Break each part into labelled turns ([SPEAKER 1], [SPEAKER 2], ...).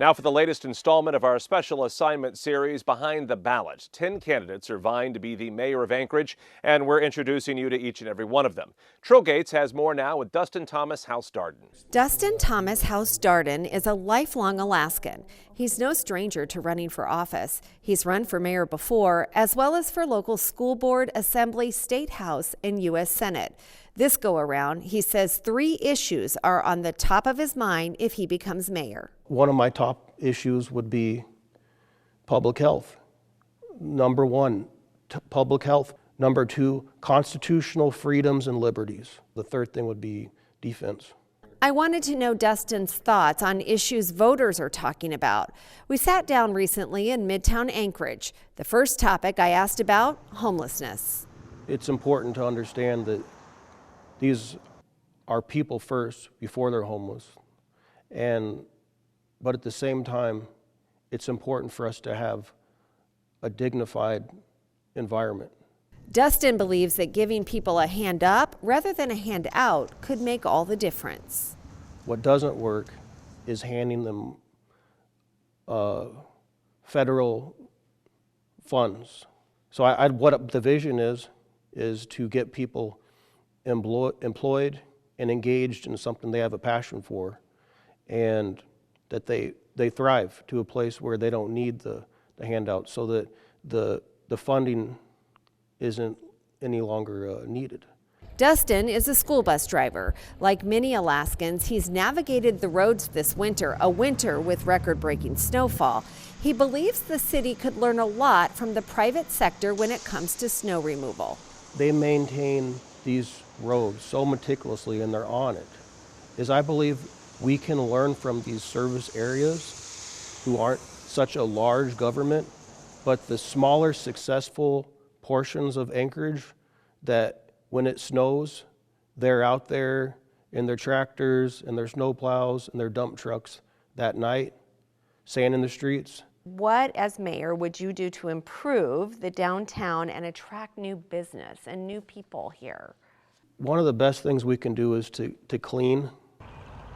[SPEAKER 1] Now for the latest installment of our special assignment series, Behind the Ballot. 10 candidates are vying to be the mayor of Anchorage, and we're introducing you to each and every one of them. Trill Gates has more now with Dustin Thomas House Darden.
[SPEAKER 2] Dustin Thomas House Darden is a lifelong Alaskan. He's no stranger to running for office. He's run for mayor before, as well as for local school board, assembly, state house, and U.S. Senate. This go-around, he says 3 issues are on the top of his mind if he becomes mayor.
[SPEAKER 3] One of my top issues would be public health. Number 1, public health. Number 2, constitutional freedoms and liberties. The third thing would be defense.
[SPEAKER 2] I wanted to know Dustin's thoughts on issues voters are talking about. We sat down recently in Midtown Anchorage. The first topic I asked about, homelessness.
[SPEAKER 3] It's important to understand that these are people first before they're homeless. But at the same time, it's important for us to have a dignified environment.
[SPEAKER 2] Dustin believes that giving people a hand up rather than a hand out could make all the difference.
[SPEAKER 3] What doesn't work is handing them federal funds. So what the vision is to get people employed and engaged in something they have a passion for, and that they thrive to a place where they don't need the handout, so that the funding isn't any longer needed.
[SPEAKER 2] Dustin is a school bus driver. Like many Alaskans, he's navigated the roads this winter, a winter with record-breaking snowfall. He believes the city could learn a lot from the private sector when it comes to snow removal.
[SPEAKER 3] They maintain these roads so meticulously, and they're on it. I believe we can learn from these service areas who aren't such a large government, but the smaller successful portions of Anchorage that when it snows, they're out there in their tractors and their snow plows and their dump trucks that night, sanding the streets.
[SPEAKER 2] What, as mayor, would you do to improve the downtown and attract new business and new people here?
[SPEAKER 3] One of the best things we can do is to clean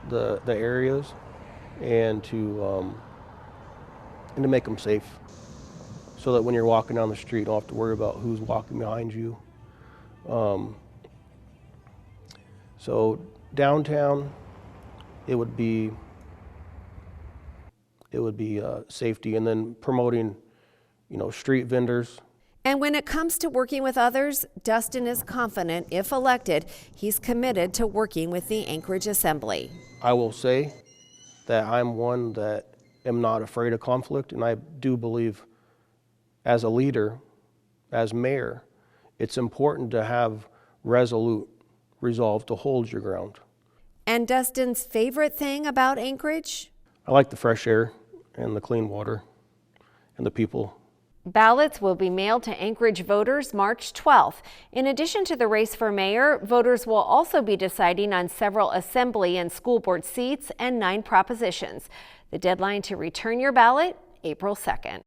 [SPEAKER 3] the areas and to make them safe, so that when you're walking down the street, you don't have to worry about who's walking behind you. So downtown, it would be safety, and then promoting, street vendors.
[SPEAKER 2] And when it comes to working with others, Dustin is confident, if elected, he's committed to working with the Anchorage Assembly.
[SPEAKER 3] I will say that I'm one that am not afraid of conflict, and I do believe as a leader, as mayor, it's important to have resolute resolve to hold your ground.
[SPEAKER 2] And Dustin's favorite thing about Anchorage?
[SPEAKER 3] I like the fresh air and the clean water and the people.
[SPEAKER 2] Ballots will be mailed to Anchorage voters March 12th. In addition to the race for mayor, voters will also be deciding on several assembly and school board seats and 9 propositions. The deadline to return your ballot, April 2nd.